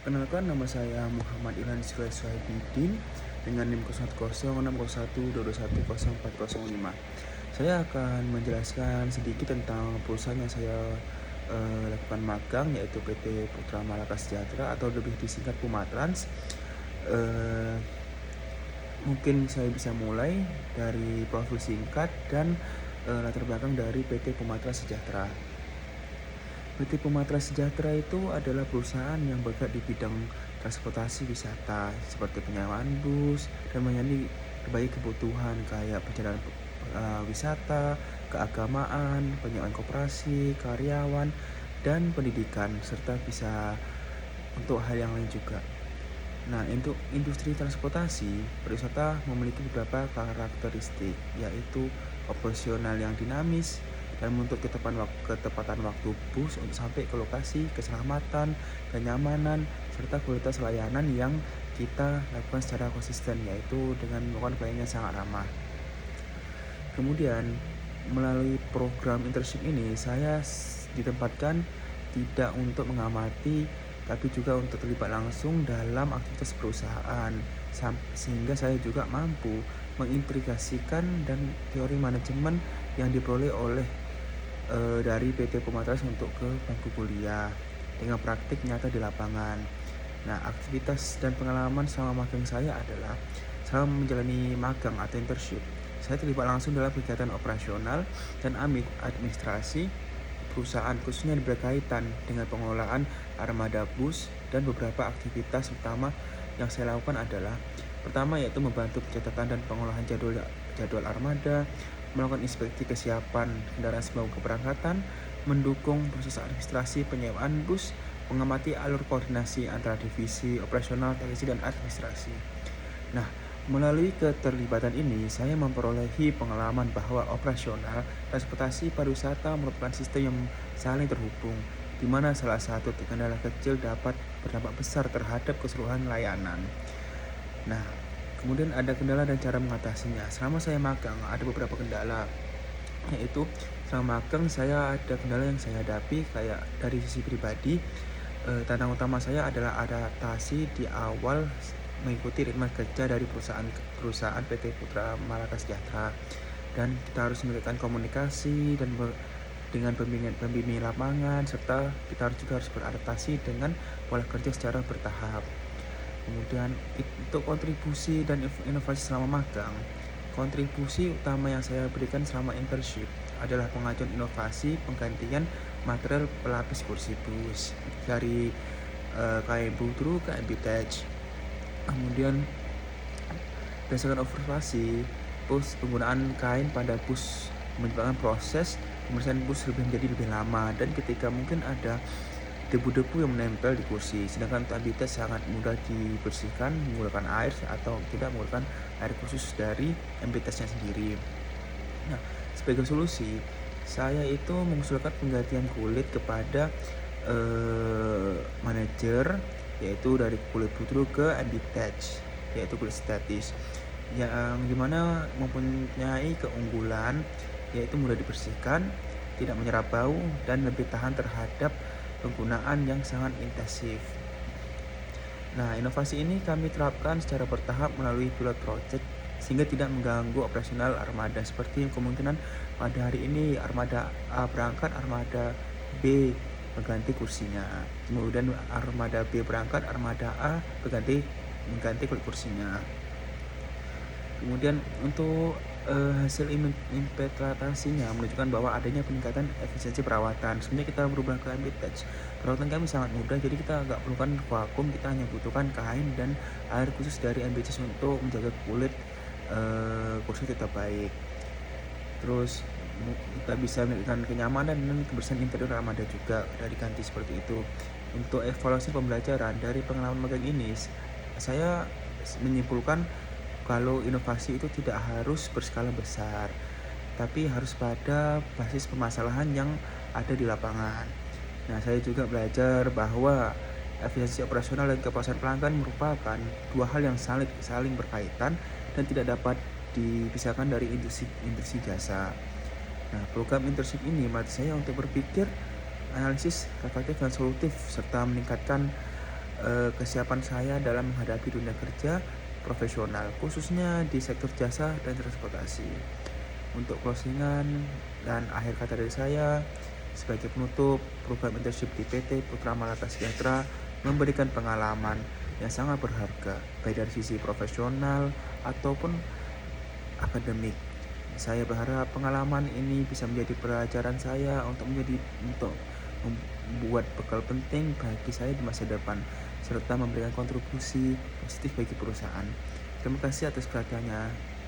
Kenalkan, nama saya Muhammad Ilham Suhaibidin dengan NIM 010612210405. Saya akan menjelaskan sedikit tentang perusahaan yang saya lakukan magang, yaitu PT Putra Malaka Sejahtera atau lebih disingkat Pumatrans. Eh, Mungkin saya bisa mulai dari profil singkat dan latar belakang dari PT Pumatrans Sejahtera. PT Pumatra Sejahtera itu adalah perusahaan yang bergerak di bidang transportasi wisata seperti penyewaan bus dan melayani berbagai kebutuhan kayak perjalanan wisata, keagamaan, penyewaan koperasi, karyawan, dan pendidikan, serta bisa untuk hal yang lain juga. Nah, untuk industri transportasi, pariwisata memiliki beberapa karakteristik, yaitu operasional yang dinamis dan menuntut ketepatan waktu bus untuk sampai ke lokasi, keselamatan, kenyamanan, serta kualitas layanan yang kita lakukan secara konsisten, yaitu dengan melakukan pelayanan yang sangat ramah. Kemudian, melalui program internship ini, saya ditempatkan tidak untuk mengamati, tapi juga untuk terlibat langsung dalam aktivitas perusahaan, sehingga saya juga mampu mengintegrasikan dan teori manajemen yang diperoleh oleh dari PT Pumatras untuk ke bangku kuliah dengan praktik nyata di lapangan. Nah, aktivitas dan pengalaman selama magang saya adalah selama menjalani magang atau internship, saya terlibat langsung dalam kegiatan operasional dan administrasi perusahaan, khususnya yang berkaitan dengan pengelolaan armada bus, dan beberapa aktivitas utama yang saya lakukan adalah pertama yaitu membantu pencatatan dan pengolahan jadwal armada, melakukan inspeksi kesiapan kendaraan sebelum keberangkatan, mendukung proses administrasi penyewaan bus, mengamati alur koordinasi antara divisi operasional, teknisi, dan administrasi. Nah, melalui keterlibatan ini, saya memperolehi pengalaman bahwa operasional transportasi pariwisata merupakan sistem yang saling terhubung, di mana salah satu kendala kecil dapat berdampak besar terhadap keseluruhan layanan. Nah, kemudian ada kendala dan cara mengatasinya. Selama saya magang, ada beberapa kendala, yaitu selama magang saya ada kendala yang saya hadapi kayak dari sisi pribadi. Tantangan utama saya adalah adaptasi di awal mengikuti ritme kerja dari perusahaan PT Putra Malaka Sejahtera, dan kita harus memberikan komunikasi dan dengan pembimbing lapangan, serta kita juga harus beradaptasi dengan pola kerja secara bertahap. Kemudian untuk kontribusi dan inovasi selama magang, kontribusi utama yang saya berikan selama internship adalah pengajuan inovasi penggantian material pelapis kursi bus dari kain butru ke MBTech. Kemudian berdasarkan observasi, penggunaan kain pada bus menyebabkan proses pembersihan bus menjadi lebih lama, dan ketika mungkin ada debu-debu yang menempel di kursi, sedangkan untuk MBTech sangat mudah dibersihkan menggunakan air atau tidak menggunakan air khusus dari MBTech-nya sendiri. Nah, sebagai solusi, saya itu mengusulkan penggantian kulit kepada manajer, yaitu dari kulit putru ke MBTech, yaitu kulit statis, yang dimana mempunyai keunggulan yaitu mudah dibersihkan, tidak menyerap bau, dan lebih tahan terhadap penggunaan yang sangat intensif. Nah, inovasi ini kami terapkan secara bertahap melalui pilot project sehingga tidak mengganggu operasional armada, seperti kemungkinan pada hari ini armada A berangkat, armada B berganti kursinya. Kemudian armada B berangkat, armada A mengganti kulit kursinya. Kemudian untuk hasil implementasinya menunjukkan bahwa adanya peningkatan efisiensi perawatan. Sebenarnya kita berubah ke MBTech, perawatan kami sangat mudah, jadi kita nggak perlukan vakum, kita hanya butuhkan kain dan air khusus dari MBTech untuk menjaga kulit kursi tetap baik. Terus kita bisa memberikan kenyamanan dan kebersihan interior armada juga dari ganti seperti itu. Untuk evaluasi pembelajaran dari pengalaman magang ini, saya menyimpulkan kalau inovasi itu tidak harus berskala besar, tapi harus pada basis permasalahan yang ada di lapangan. Nah, saya juga belajar bahwa efisiensi operasional dan kepuasan pelanggan merupakan dua hal yang saling berkaitan dan tidak dapat dipisahkan dari industri jasa. Nah, program internship ini melatih saya untuk berpikir, analisis, reflektif, dan solutif, serta meningkatkan kesiapan saya dalam menghadapi dunia kerja profesional, khususnya di sektor jasa dan transportasi. Untuk closingan dan akhir kata dari saya, sebagai penutup, program internship di PT Putra Malaka Sejahtera memberikan pengalaman yang sangat berharga, baik dari sisi profesional ataupun akademik. Saya berharap pengalaman ini bisa menjadi pelajaran saya untuk membuat bekal penting bagi saya di masa depan serta memberikan kontribusi positif bagi perusahaan. Terima kasih atas perhatiannya.